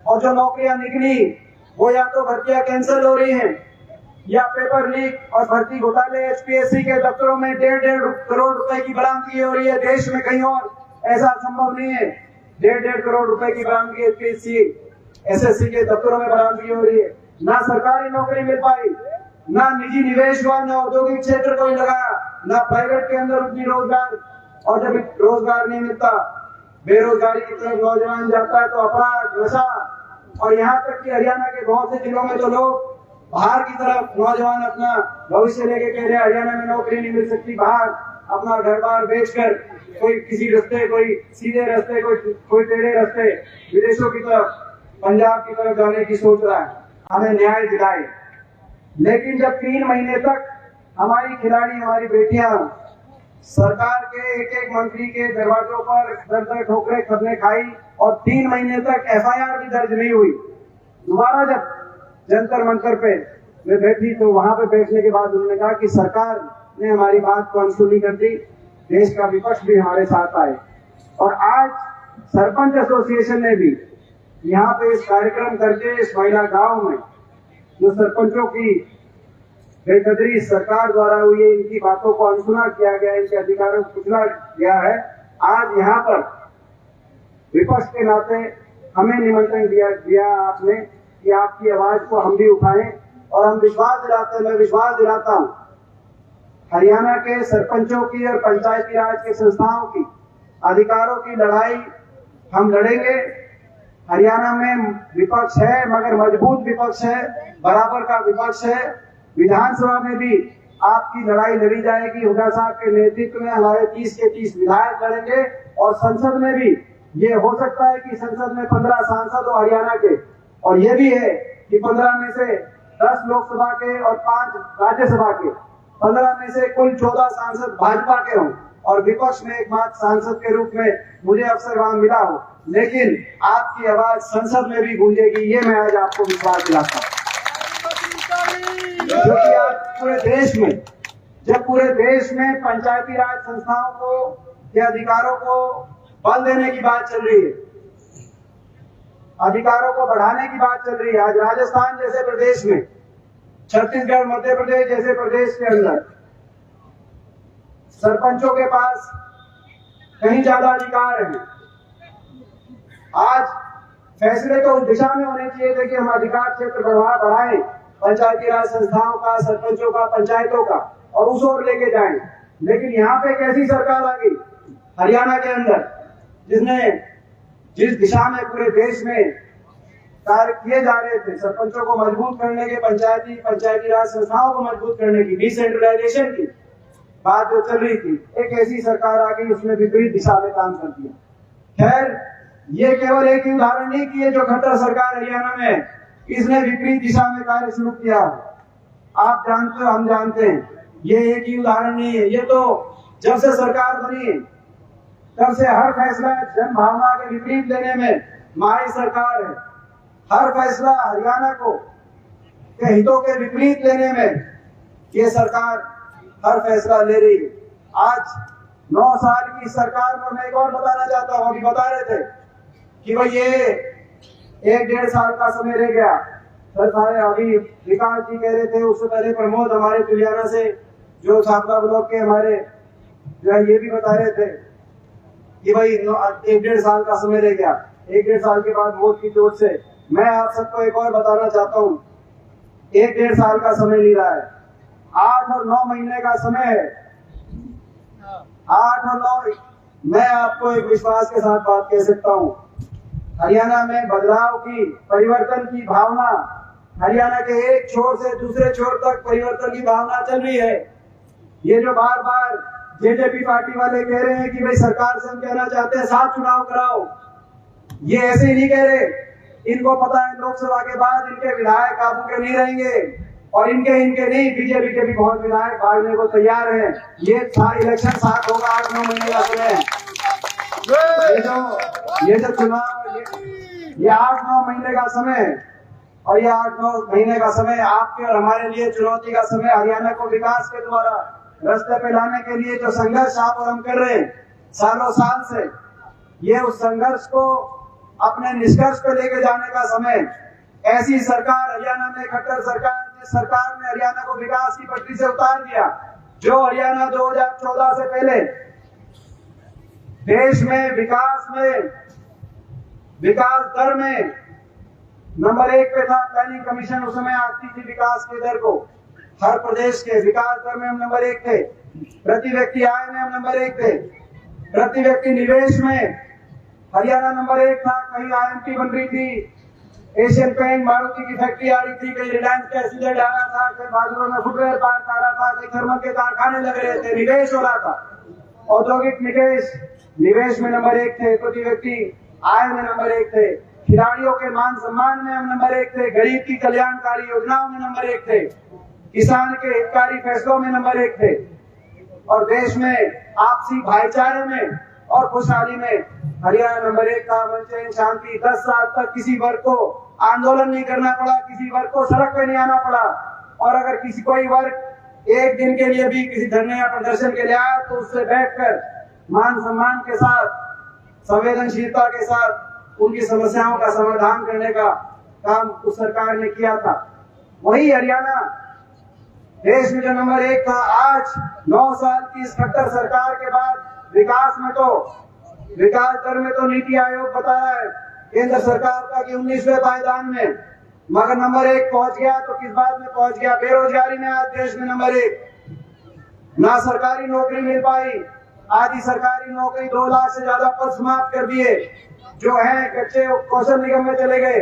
और जो नौकरियां निकली वो या तो भर्तियां कैंसिल हो रही हैं या पेपर लीक और भर्ती घोटाले। एचपीएससी के दफ्तरों में 1.5 करोड़ रुपए की बरामदगी हो रही है। देश में कहीं और ऐसा संभव नहीं है। 1.5 करोड़ रुपए की बरामदगी एचपीएससी एसएससी के दफ्तरों में बरामदगी हो रही है। ना सरकारी नौकरी मिल पाई, ना निजी निवेश हुआ, ना औद्योगिक क्षेत्र कोई लगाया, ना प्राइवेट के अंदर उतनी रोजगार। और जब रोजगार नहीं मिलता, बेरोजगारी की तरफ नौजवान जाता है तो अपराध, नशा, और यहाँ तक कि हरियाणा के बहुत से जिलों में तो लोग बाहर की तरफ नौजवान अपना भविष्य लेके कह रहे हैं हरियाणा में नौकरी नहीं मिल सकती, बाहर अपना घर बार बेचकर कोई किसी रास्ते, कोई सीधे रास्ते, कोई टेढ़े रास्ते विदेशों की तरफ, पंजाब की तरफ जाने की सोच रहा है। हमें न्याय दिलाए। लेकिन जब 3 महीने तक हमारी खिलाड़ी, हमारी बेटियां सरकार के एक मंत्री के दरवाजों पर दर ठोकरें खबरें खाई और 3 महीने तक एफआईआर भी दर्ज नहीं हुई। दोबारा जब जंतर मंतर पे वे बैठी तो वहां पे बैठने के बाद उन्होंने कहा कि सरकार ने हमारी बात को अनसुनी कर दी, देश का विपक्ष भी हमारे साथ आए। और आज सरपंच एसोसिएशन ने भी यहाँ पे इस कार्यक्रम करके इस महिला गांव में जो सरपंचों की बेकदरी सरकार द्वारा हुई है, इनकी बातों को अनसुना किया गया, इनके अधिकारों को कुचला गया है। आज यहाँ पर विपक्ष के नाते हमें निमंत्रण दिया आपने कि आपकी आवाज को हम भी उठाएं और हम मैं विश्वास दिलाता हूं हरियाणा के सरपंचों की और पंचायती राज के संस्थाओं की अधिकारों की लड़ाई हम लड़ेंगे। हरियाणा में विपक्ष है, मगर मजबूत विपक्ष है, बराबर का विपक्ष है। विधानसभा में भी आपकी लड़ाई लड़ी जाएगी। हुड्डा साहब के नेतृत्व में हमारे 30 के 30 विधायक लड़ेंगे और संसद में भी ये हो सकता है कि संसद में 15 सांसद हो हरियाणा के, और ये भी है कि 15 में से 10 लोकसभा के और 5 राज्यसभा के, 15 में से कुल 14 सांसद भाजपा के हों और विपक्ष में एकमात्र सांसद के रूप में मुझे अवसर वहां मिला हो। लेकिन आपकी आवाज संसद में भी गूंजेगी, ये मैं आज आपको विश्वास दिलाता हूँ। क्योंकि आज पूरे देश में पंचायती राज संस्थाओं को के अधिकारों को बल देने की बात चल रही है, अधिकारों को बढ़ाने की बात चल रही है। आज राजस्थान जैसे प्रदेश में, छत्तीसगढ़, मध्य प्रदेश जैसे प्रदेश के अंदर सरपंचों के पास कहीं ज्यादा अधिकार है। आज फैसले तो उस दिशा में होने चाहिए थे कि हम अधिकार क्षेत्र बढ़ाएं, पंचायती राज संस्थाओं का, सरपंचों का, पंचायतों का, और उस ओर लेके जाएं। लेकिन यहाँ पे कैसी सरकार आ गई हरियाणा के अंदर, जिस दिशा में पूरे देश में कार्य किए जा रहे थे, सरपंचों को मजबूत करने के, पंचायती राज संस्थाओं को मजबूत करने की, डिसेंट्रलाइजेशन की बात जो चल रही थी, एक ऐसी सरकार आ गई, उसने विपरीत दिशा में काम कर दिया। खैर, ये केवल एक ही उदाहरण नहीं कि ये जो खट्टर सरकार हरियाणा में, इसने विपरीत दिशा में कार्य शुरू किया। आप जानते हो, हम जानते हैं, ये एक ही उदाहरण नहीं है। ये तो जब से सरकार बनी है तब से हर फैसला जन भावना के विपरीत लेने में हमारी सरकार है। हर फैसला हरियाणा को के हितों के विपरीत लेने में ये सरकार हर फैसला ले रही है। आज 9 साल की सरकार पर मैं एक और बताना चाहता हूँ, अभी बता रहे थे कि भाई ये 1-1.5 साल का समय रह गया। सर सारे अभी विकास जी कह रहे थे, उससे पहले प्रमोद हमारे तुलियाना से जो छापरा ब्लॉक के हमारे जो है, ये भी बता रहे थे कि भाई 1-1.5 साल का समय रह गया। 1-1.5 साल के बाद वोट की चोट से मैं आप सबको एक और बताना चाहता हूँ, 1-1.5 साल का समय नहीं रहा है, 8 और 9 महीने का समय है। 8 और 9, मैं आपको एक विश्वास के साथ बात कह सकता हूँ, हरियाणा में बदलाव की, परिवर्तन की भावना, हरियाणा के एक छोर से दूसरे छोर तक परिवर्तन की भावना चल रही है। ये जो बार बार जेजेपी पार्टी वाले कह रहे हैं कि भाई सरकार से हम कहना चाहते हैं 7 चुनाव कराओ, ये ऐसे ही नहीं कह रहे। इनको पता है लोकसभा के बाद इनके विधायक काबू के नहीं रहेंगे, और इनके नहीं, बीजेपी के भी बहुत विधायक भागने को तैयार हैं। ये इलेक्शन 7 होगा, 8-9 महीने का समय है। ये जो चुनाव, ये 8-9 महीने का समय है, और ये 8-9 महीने का समय आपके और हमारे लिए चुनौती का समय। हरियाणा को विकास के द्वारा रास्ते पे लाने के लिए जो संघर्ष आप और हम कर रहे हैं सालों साल से, ये उस संघर्ष को अपने निष्कर्ष पे लेके जाने का समय। ऐसी सरकार हरियाणा में, खट्टर सरकार, जिस सरकार ने हरियाणा को विकास की पटरी से उतार दिया, जो हरियाणा 2014 से पहले देश में विकास दर में नंबर 1 पे था। प्लानिंग कमीशन उस समय आती थी विकास की दर को, हर प्रदेश के विकास दर में हम नंबर 1 थे, प्रति व्यक्ति आय में हम नंबर 1 थे, प्रति व्यक्ति निवेश में हरियाणा नंबर 1 था। कहीं IMT बन रही थी, एशियन पेंट मारुति की फैक्ट्री आ रही थी, कहीं रिलायंस का SEZ आ रहा था, कहीं बाजू में फुटवेयर पार्क आ रहा था, कहीं थर्मल के कारखाने लग रहे थे, निवेश हो रहा था। औद्योगिक निवेश में नंबर 1 थे, प्रति व्यक्ति आय में नंबर 1 थे, खिलाड़ियों के मान सम्मान में हम नंबर 1 थे, गरीब की कल्याणकारी योजनाओं में नंबर 1 थे, किसान के हितकारी फैसलों में नंबर 1 थे, और देश में आपसी भाईचारे में और खुशहाली में हरियाणा नंबर 1 था। अमन चैन शांति, 10 साल तक किसी वर्ग को आंदोलन नहीं करना पड़ा, किसी वर्ग को सड़क पे नहीं आना पड़ा, और अगर कोई वर्ग एक दिन के लिए भी किसी धरने या प्रदर्शन के लिए आया तो उससे बैठकर मान सम्मान के साथ, संवेदनशीलता के साथ उनकी समस्याओं का समाधान करने का काम उस सरकार ने किया था। वही हरियाणा देश में जो नंबर 1 था, आज 9 साल की इस खट्टर सरकार के बाद विकास दर में तो नीति आयोग बताया है केंद्र सरकार का कि 19वें पायदान में, मगर नंबर 1 पहुंच गया तो किस बात में पहुंच गया? बेरोजगारी में आज देश में नंबर 1। ना सरकारी नौकरी मिल पाई, आधी सरकारी नौकरी 2 लाख से ज्यादा पद समाप्त कर दिए, जो है कच्चे कौशल निगम में चले गए।